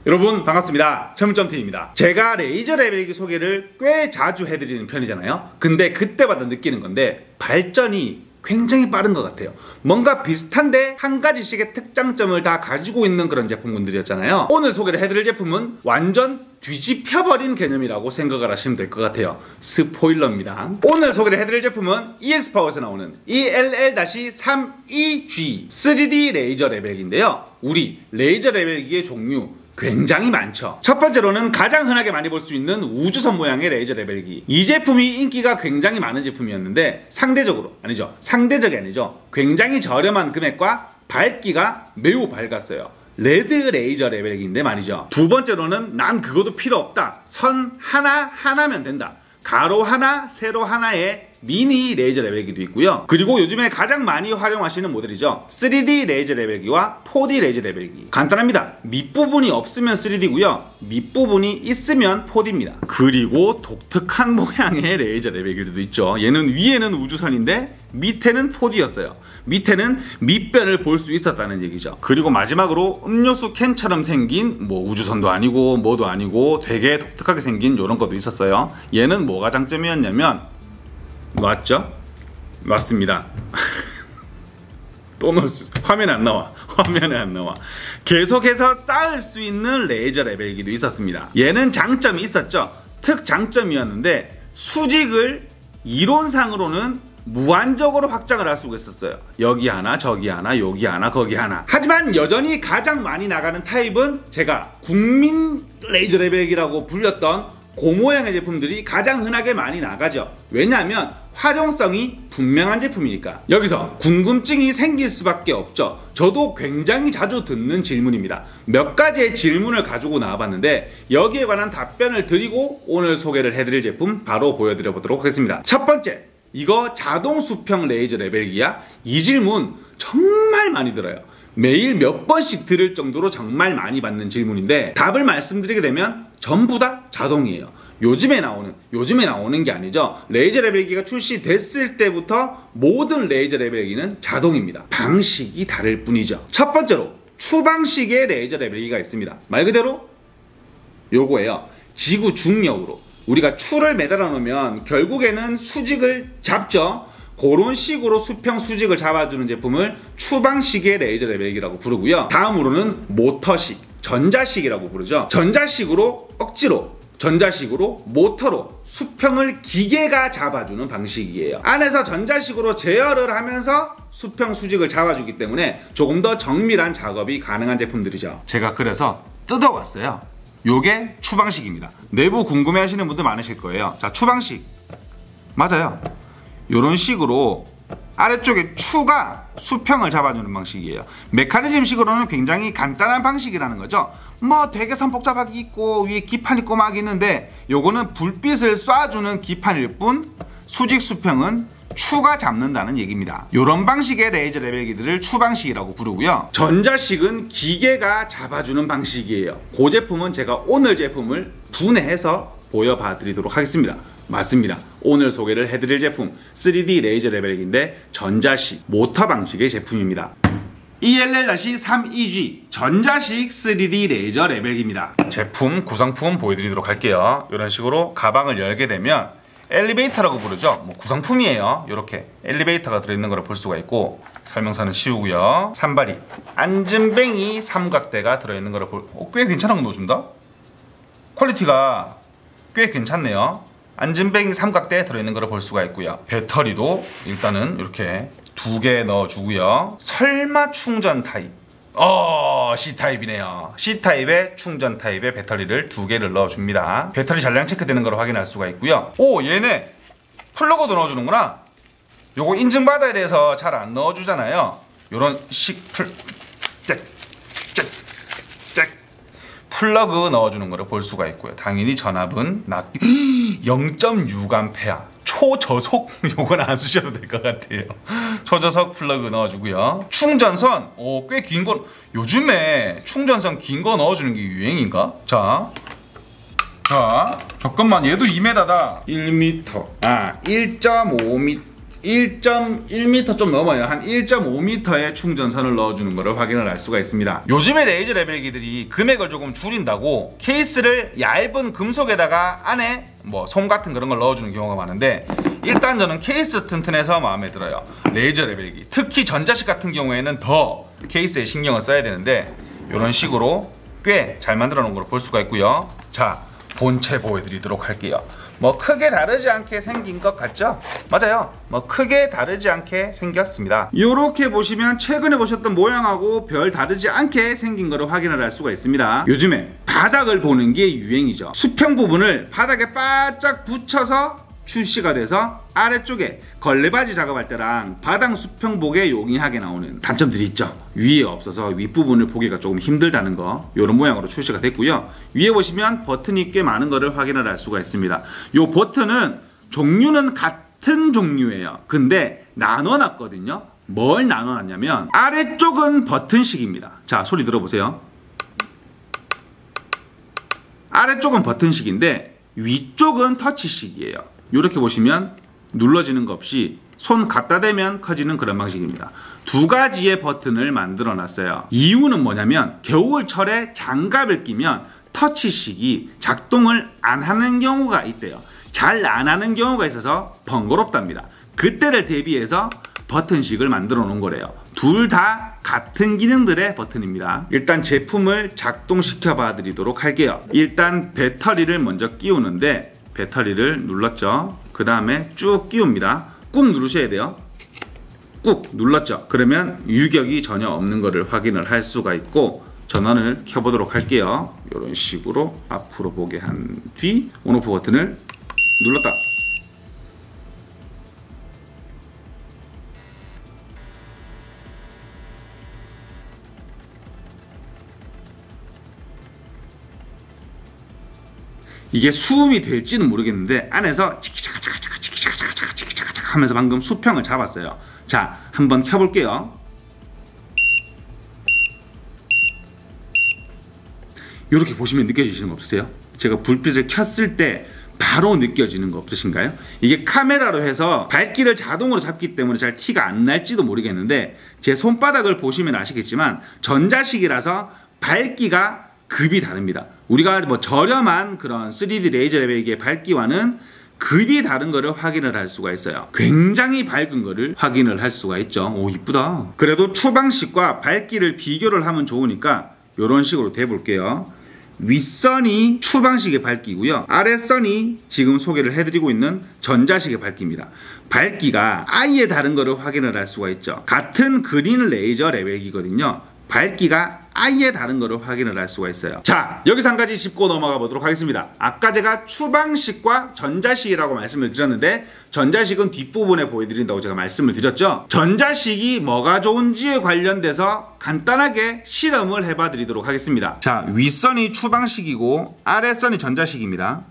여러분 반갑습니다. 전문점TV입니다. 제가 레이저 레벨기 소개를 꽤 자주 해드리는 편이잖아요. 근데 그때마다 느끼는 건데 발전이 굉장히 빠른 것 같아요. 뭔가 비슷한데 한 가지씩의 특장점을 다 가지고 있는 그런 제품군들이었잖아요. 오늘 소개를 해드릴 제품은 완전 뒤집혀버린 개념이라고 생각을 하시면 될 것 같아요. 스포일러입니다. 오늘 소개를 해드릴 제품은 EX파워에서 나오는 ELL-32G 3D 레이저 레벨기인데요. 우리 레이저 레벨기의 종류 굉장히 많죠. 첫 번째로는 가장 흔하게 많이 볼 수 있는 우주선 모양의 레이저 레벨기. 이 제품이 인기가 굉장히 많은 제품이었는데 상대적이 아니죠. 굉장히 저렴한 금액과 밝기가 매우 밝았어요. 레드 레이저 레벨기인데 말이죠. 두 번째로는 난 그것도 필요 없다. 선 하나면 된다. 가로 하나, 세로 하나의 미니 레이저 레벨기도 있고요. 그리고 요즘에 가장 많이 활용하시는 모델이죠. 3D 레이저 레벨기와 4D 레이저 레벨기. 간단합니다. 밑부분이 없으면 3D고요. 밑부분이 있으면 4D입니다. 그리고 독특한 모양의 레이저 레벨기도 있죠. 얘는 위에는 우주선인데 밑에는 4D였어요. 밑에는 밑변을 볼 수 있었다는 얘기죠. 그리고 마지막으로 음료수 캔처럼 생긴 우주선도 아니고 뭐도 아니고 되게 독특하게 생긴 이런 것도 있었어요. 얘는 뭐가 장점이었냐면 맞죠? 맞습니다. 또 넣었어. 화면에 안 나와. 계속해서 쌓을 수 있는 레이저 레벨기도 있었습니다. 얘는 장점이 있었죠. 특장점이었는데 수직을 이론상으로는 무한적으로 확장을 할 수가 있었어요. 여기 하나, 저기 하나, 여기 하나, 거기 하나. 하지만 여전히 가장 많이 나가는 타입은 제가 국민 레이저 레벨기라고 불렸던 그 모양의 제품들이 가장 흔하게 많이 나가죠. 왜냐하면 활용성이 분명한 제품이니까. 여기서 궁금증이 생길 수밖에 없죠. 저도 굉장히 자주 듣는 질문입니다. 몇 가지의 질문을 가지고 나와봤는데 여기에 관한 답변을 드리고 오늘 소개를 해드릴 제품 바로 보여드려 보도록 하겠습니다. 첫 번째, 이거 자동 수평 레이저 레벨기야? 이 질문 정말 많이 들어요. 매일 몇 번씩 들을 정도로 정말 많이 받는 질문인데 답을 말씀드리게 되면 전부 다 자동이에요. 요즘에 나오는 게 아니죠. 레이저 레벨기가 출시됐을 때부터 모든 레이저 레벨기는 자동입니다. 방식이 다를 뿐이죠. 첫 번째로 추방식의 레이저 레벨기가 있습니다. 말 그대로 요거예요. 지구 중력으로 우리가 추를 매달아 놓으면 결국에는 수직을 잡죠. 그런 식으로 수평 수직을 잡아주는 제품을 추방식의 레이저 레벨기라고 부르고요. 다음으로는 모터식, 전자식이라고 부르죠. 전자식으로 모터로 수평을 기계가 잡아주는 방식이에요. 안에서 전자식으로 제어를 하면서 수평 수직을 잡아주기 때문에 조금 더 정밀한 작업이 가능한 제품들이죠. 제가 그래서 뜯어봤어요. 요게 추방식입니다. 내부 궁금해하시는 분들 많으실 거예요. 자, 추방식 맞아요. 이런 식으로 아래쪽에 추가 수평을 잡아주는 방식이에요. 메커니즘식으로는 굉장히 간단한 방식이라는 거죠. 되게 선복잡하게 있고 위에 기판 있고 막 있는데 요거는 불빛을 쏴주는 기판일 뿐 수직 수평은 추가 잡는다는 얘기입니다. 이런 방식의 레이저 레벨기들을 추방식이라고 부르고요. 전자식은 기계가 잡아주는 방식이에요. 그 제품은 제가 오늘 제품을 분해해서 보여봐 드리도록 하겠습니다. 맞습니다. 오늘 소개를 해드릴 제품 3D 레이저 레벨기인데 전자식 모터 방식의 제품입니다. ELL-32G 전자식 3D 레이저 레벨기입니다. 제품 구성품 보여드리도록 할게요. 이런 식으로 가방을 열게 되면 엘리베이터라고 부르죠. 구성품이에요. 이렇게 엘리베이터가 들어있는 걸 볼 수가 있고 설명서는 씌우고요. 산발이 안전뱅이 삼각대가 들어있는 걸 꽤 괜찮은 거 넣어준다? 퀄리티가 꽤 괜찮네요. 안전뱅이 삼각대에 들어있는 걸 볼 수가 있고요. 배터리도 일단은 이렇게 2개 넣어주고요. 설마 충전 타입 C타입이네요. C타입의 충전 타입의 배터리를 2개를 넣어줍니다. 배터리 잔량 체크되는 걸 확인할 수가 있고요. 얘네 플러그도 넣어주는구나. 요거 인증받아야 돼서 잘 안 넣어주잖아요. 요런 플러그 넣어주는 거를 볼 수가 있고요. 당연히 전압은 0.6A 초저속 요건 안 쓰셔도 될 것 같아요. 초저속 플러그 넣어주고요. 충전선 꽤 긴 거 요즘에 충전선 긴 거 넣어주는 게 유행인가? 자 잠깐만 얘도 2m다. 1m 1.5m 1.1m 좀 넘어요. 한 1.5m의 충전선을 넣어주는 것을 확인을 할 수가 있습니다. 요즘에 레이저 레벨기들이 금액을 조금 줄인다고 케이스를 얇은 금속에다가 안에 뭐 솜 같은 그런 걸 넣어주는 경우가 많은데, 일단 저는 케이스 튼튼해서 마음에 들어요. 레이저 레벨기, 특히 전자식 같은 경우에는 더 케이스에 신경을 써야 되는데 이런 식으로 꽤 잘 만들어 놓은 걸 볼 수가 있고요. 자, 본체 보여드리도록 할게요. 뭐 크게 다르지 않게 생긴 것 같죠? 맞아요. 뭐 크게 다르지 않게 생겼습니다. 이렇게 보시면 최근에 보셨던 모양하고 별 다르지 않게 생긴 거를 확인을 할 수가 있습니다. 요즘에 바닥을 보는 게 유행이죠. 수평 부분을 바닥에 바짝 붙여서 출시가 돼서 아래쪽에 걸레바지 작업할 때랑 바닥 수평복에 용이하게 나오는 단점들이 있죠. 위에 없어서 윗부분을 보기가 조금 힘들다는 거, 이런 모양으로 출시가 됐고요. 위에 보시면 버튼이 꽤 많은 거를 확인을 할 수가 있습니다. 이 버튼은 종류는 같은 종류예요. 근데 나눠놨거든요. 뭘 나눠놨냐면 아래쪽은 버튼식입니다. 자, 소리 들어보세요. 아래쪽은 버튼식인데 위쪽은 터치식이에요. 이렇게 보시면 눌러지는 거 없이 손 갖다 대면 커지는 그런 방식입니다. 두 가지의 버튼을 만들어 놨어요. 이유는 뭐냐면 겨울철에 장갑을 끼면 터치식이 작동을 안 하는 경우가 있대요. 잘 안 하는 경우가 있어서 번거롭답니다. 그때를 대비해서 버튼식을 만들어 놓은 거래요. 둘 다 같은 기능들의 버튼입니다. 일단 제품을 작동시켜 봐 드리도록 할게요. 일단 배터리를 먼저 끼우는데, 배터리를 눌렀죠. 그 다음에 쭉 끼웁니다. 꾹 누르셔야 돼요. 꾹 눌렀죠. 그러면 유격이 전혀 없는 것을 확인을 할 수가 있고, 전원을 켜보도록 할게요. 이런 식으로 앞으로 보게 한 뒤 온오프 버튼을 눌렀다. 이게 수음이 될지는 모르겠는데 안에서 치키차카차카차카 하면서 방금 수평을 잡았어요. 자, 한번 켜볼게요. 이렇게 보시면 느껴지시는 거 없으세요? 제가 불빛을 켰을 때 바로 느껴지는 거 없으신가요? 이게 카메라로 해서 밝기를 자동으로 잡기 때문에 잘 티가 안 날지도 모르겠는데, 제 손바닥을 보시면 아시겠지만 전자식이라서 밝기가 급이 다릅니다. 우리가 뭐 저렴한 그런 3D 레이저 레벨기의 밝기와는 급이 다른 거를 확인을 할 수가 있어요. 굉장히 밝은 거를 확인을 할 수가 있죠. 오, 이쁘다. 그래도 추방식과 밝기를 비교를 하면 좋으니까 이런 식으로 대볼게요. 윗선이 추방식의 밝기고요. 아랫선이 지금 소개를 해드리고 있는 전자식의 밝기입니다. 밝기가 아예 다른 거를 확인을 할 수가 있죠. 같은 그린 레이저 레벨기거든요. 밝기가 아예 다른 거를 확인을 할 수가 있어요. 자, 여기서 한 가지 짚고 넘어가 보도록 하겠습니다. 아까 제가 추방식과 전자식이라고 말씀을 드렸는데, 전자식은 뒷부분에 보여드린다고 제가 말씀을 드렸죠. 전자식이 뭐가 좋은지에 관련돼서 간단하게 실험을 해봐 드리도록 하겠습니다. 자, 윗선이 추방식이고 아랫선이 전자식입니다.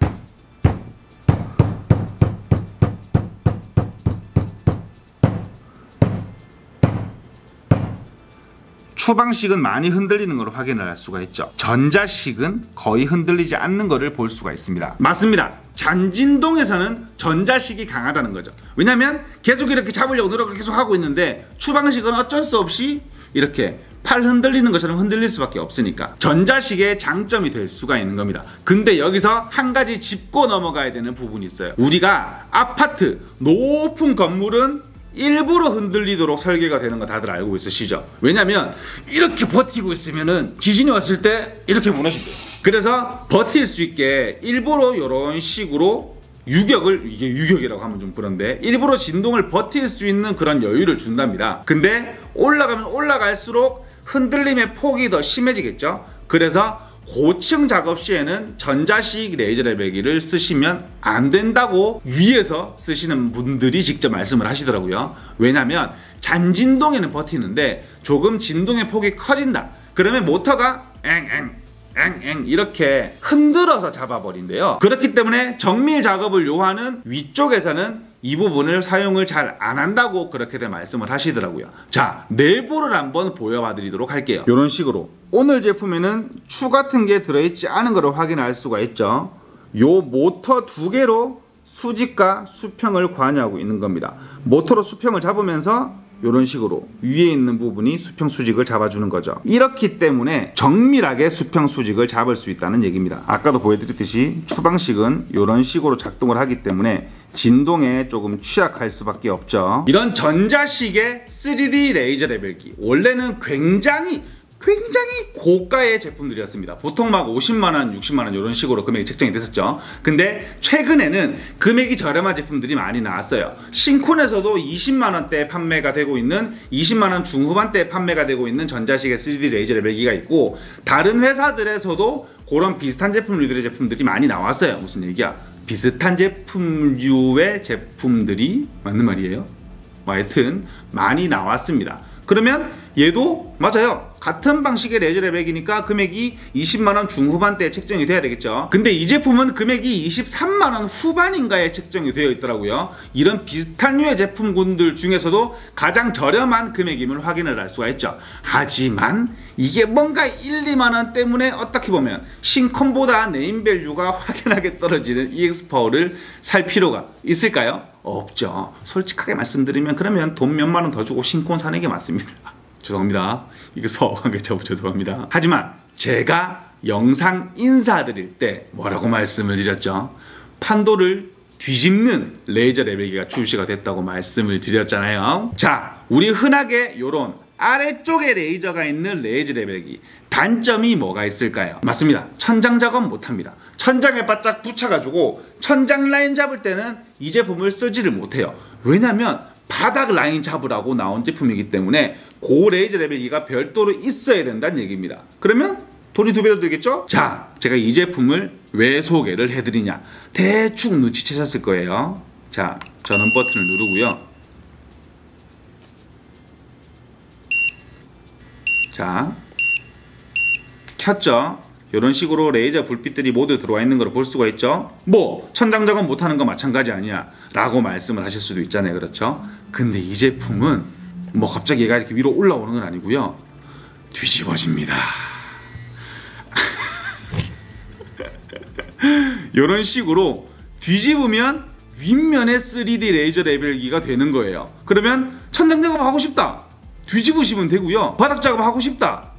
추방식은 많이 흔들리는 걸 확인을 할 수가 있죠. 전자식은 거의 흔들리지 않는 것을 볼 수가 있습니다. 맞습니다. 잔진동에서는 전자식이 강하다는 거죠. 왜냐하면 계속 이렇게 잡으려고 노력을 계속 하고 있는데 추방식은 어쩔 수 없이 이렇게 팔 흔들리는 것처럼 흔들릴 수밖에 없으니까 전자식의 장점이 될 수가 있는 겁니다. 근데 여기서 한 가지 짚고 넘어가야 되는 부분이 있어요. 우리가 아파트, 높은 건물은 일부러 흔들리도록 설계가 되는 거 다들 알고 있으시죠? 왜냐면 이렇게 버티고 있으면은 지진이 왔을 때 이렇게 무너진대요. 그래서 버틸 수 있게 일부러 이런 식으로 유격을, 이게 유격이라고 하면 좀 그런데, 일부러 진동을 버틸 수 있는 그런 여유를 준답니다. 근데 올라가면 올라갈수록 흔들림의 폭이 더 심해지겠죠? 그래서 고층 작업 시에는 전자식 레이저 레벨기를 쓰시면 안 된다고 위에서 쓰시는 분들이 직접 말씀을 하시더라고요. 왜냐면 잔진동에는 버티는데 조금 진동의 폭이 커진다. 그러면 모터가 엥 이렇게 흔들어서 잡아버린대요. 그렇기 때문에 정밀 작업을 요하는 위쪽에서는 이 부분을 사용을 잘 안 한다고 그렇게들 말씀을 하시더라고요. 자, 내부를 한번 보여봐 드리도록 할게요. 이런 식으로 오늘 제품에는 추 같은 게 들어있지 않은 것을 확인할 수가 있죠. 요 모터 두 개로 수직과 수평을 관여하고 있는 겁니다. 모터로 수평을 잡으면서 이런 식으로 위에 있는 부분이 수평 수직을 잡아주는 거죠. 이렇기 때문에 정밀하게 수평 수직을 잡을 수 있다는 얘기입니다. 아까도 보여드렸듯이 추방식은 이런 식으로 작동을 하기 때문에 진동에 조금 취약할 수밖에 없죠. 이런 전자식의 3D 레이저 레벨기 원래는 굉장히 고가의 제품들이었습니다. 보통 막 50만원, 60만원 이런 식으로 금액이 책정이 됐었죠. 근데 최근에는 금액이 저렴한 제품들이 많이 나왔어요. 신콘에서도 20만원대에 판매가 되고 있는 20만원 중후반대에 판매가 되고 있는 전자식의 3D 레이저 레벨기가 있고, 다른 회사들에서도 그런 비슷한 제품류들의 제품들이 많이 나왔어요. 무슨 얘기야? 비슷한 제품류의 제품들이 맞는 말이에요. 하여튼 많이 나왔습니다. 그러면 얘도 맞아요. 같은 방식의 레이저 레벨기니까 금액이 20만원 중후반대에 책정이 돼야 되겠죠. 근데 이 제품은 금액이 23만원 후반인가에 책정이 되어 있더라고요. 이런 비슷한 류의 제품군들 중에서도 가장 저렴한 금액임을 확인을 할 수가 있죠. 하지만 이게 뭔가 1, 2만원 때문에 어떻게 보면 신콘보다 네임밸류가 확연하게 떨어지는 EX파워를 살 필요가 있을까요? 없죠. 솔직하게 말씀드리면 그러면 돈 몇만원 더 주고 신콘 사는 게 맞습니다. 죄송합니다. EX파워 관계자 죄송합니다. 하지만 제가 영상 인사드릴 때 뭐라고 말씀을 드렸죠? 판도를 뒤집는 레이저 레벨기가 출시가 됐다고 말씀을 드렸잖아요. 자, 우리 흔하게 요런 아래쪽에 레이저가 있는 레이저 레벨기 단점이 뭐가 있을까요? 맞습니다. 천장 작업 못합니다. 천장에 바짝 붙여가지고 천장 라인 잡을 때는 이 제품을 쓰지를 못해요. 왜냐면 바닥 라인 잡으라고 나온 제품이기 때문에 고 레이저 레벨기가 별도로 있어야 된다는 얘기입니다. 그러면 돈이 2배로 되겠죠? 자, 제가 이 제품을 왜 소개를 해드리냐, 대충 눈치채셨을 거예요. 자, 전원 버튼을 누르고요. 자, 켰죠? 이런 식으로 레이저 불빛들이 모두 들어와 있는 걸 볼 수가 있죠. 뭐 천장 작업 못하는 거 마찬가지 아니야 라고 말씀을 하실 수도 있잖아요. 그렇죠? 근데 이 제품은 뭐 갑자기 얘가 이렇게 위로 올라오는 건 아니고요, 뒤집어집니다. 이런 식으로 뒤집으면 윗면에 3D 레이저 레벨기가 되는 거예요. 그러면 천장 작업 하고 싶다, 뒤집으시면 되고요. 바닥 작업 하고 싶다,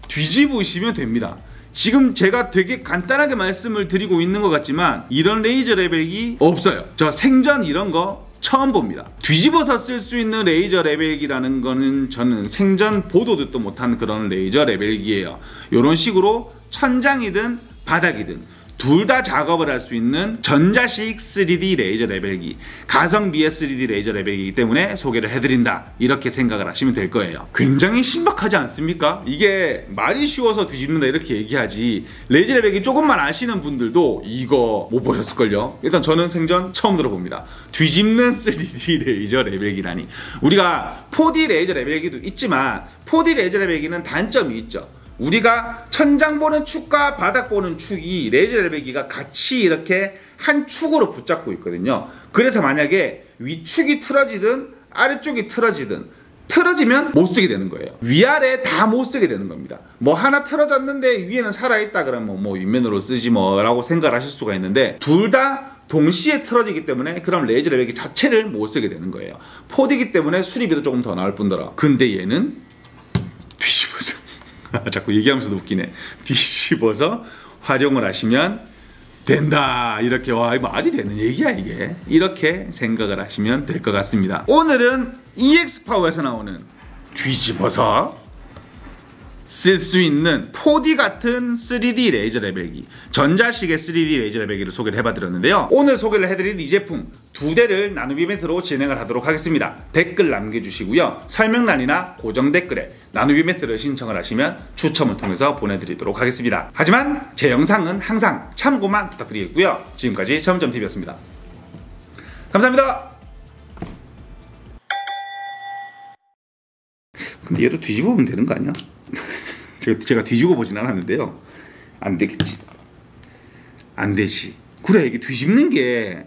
뒤집으시면 됩니다. 지금 제가 되게 간단하게 말씀을 드리고 있는 것 같지만 이런 레이저 레벨기 없어요. 저 생전 이런 거 처음 봅니다. 뒤집어서 쓸 수 있는 레이저 레벨기라는 거는 저는 생전 보도 듣도 못한 그런 레이저 레벨기예요. 이런 식으로 천장이든 바닥이든 둘 다 작업을 할 수 있는 전자식 3D 레이저 레벨기, 가성비의 3D 레이저 레벨기이기 때문에 소개를 해드린다, 이렇게 생각을 하시면 될 거예요. 굉장히 신박하지 않습니까? 이게 말이 쉬워서 뒤집는다 이렇게 얘기하지, 레이저 레벨기 조금만 아시는 분들도 이거 못 보셨을걸요. 일단 저는 생전 처음 들어봅니다. 뒤집는 3D 레이저 레벨기라니. 우리가 4D 레이저 레벨기도 있지만 4D 레이저 레벨기는 단점이 있죠. 우리가 천장 보는 축과 바닥 보는 축이 레이저 레벨기가 같이 이렇게 한 축으로 붙잡고 있거든요. 그래서 만약에 위축이 틀어지든 아래쪽이 틀어지면 못 쓰게 되는 거예요. 위아래 다 못 쓰게 되는 겁니다. 뭐 하나 틀어졌는데 위에는 살아있다 그러면 뭐 윗면으로 쓰지 뭐라고 생각을 하실 수가 있는데, 둘 다 동시에 틀어지기 때문에 그럼 레이저 레벨기 자체를 못 쓰게 되는 거예요. 4D이기 때문에 수리비도 조금 더 나을 뿐더러. 근데 얘는 뒤집어서 자꾸 얘기하면서도 웃기네. 뒤집어서 활용을 하시면 된다, 이렇게. 와, 이거 말이 되는 얘기야 이게? 이렇게 생각을 하시면 될 것 같습니다. 오늘은 EX파워에서 나오는 뒤집어서 쓸 수 있는 4D 같은 3D 레이저 레벨기, 전자식의 3D 레이저 레벨기를 소개를 해봐드렸는데요. 오늘 소개를 해드린 이 제품 2대를 나눔 이벤트로 진행을 하도록 하겠습니다. 댓글 남겨주시고요. 설명란이나 고정 댓글에 나눔 이벤트를 신청을 하시면 추첨을 통해서 보내드리도록 하겠습니다. 하지만 제 영상은 항상 참고만 부탁드리겠고요. 지금까지 점점TV였습니다. 감사합니다. 근데 얘도 뒤집어보면 되는 거 아니야? 제가 뒤집어 보진 않았는데요. 안 되겠지. 안 되지. 그래, 이게 뒤집는 게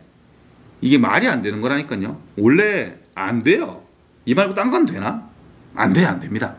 이게 말이 안 되는 거라니까요. 원래 안 돼요. 이 말고 딴 건 되나? 안 돼, 안 됩니다.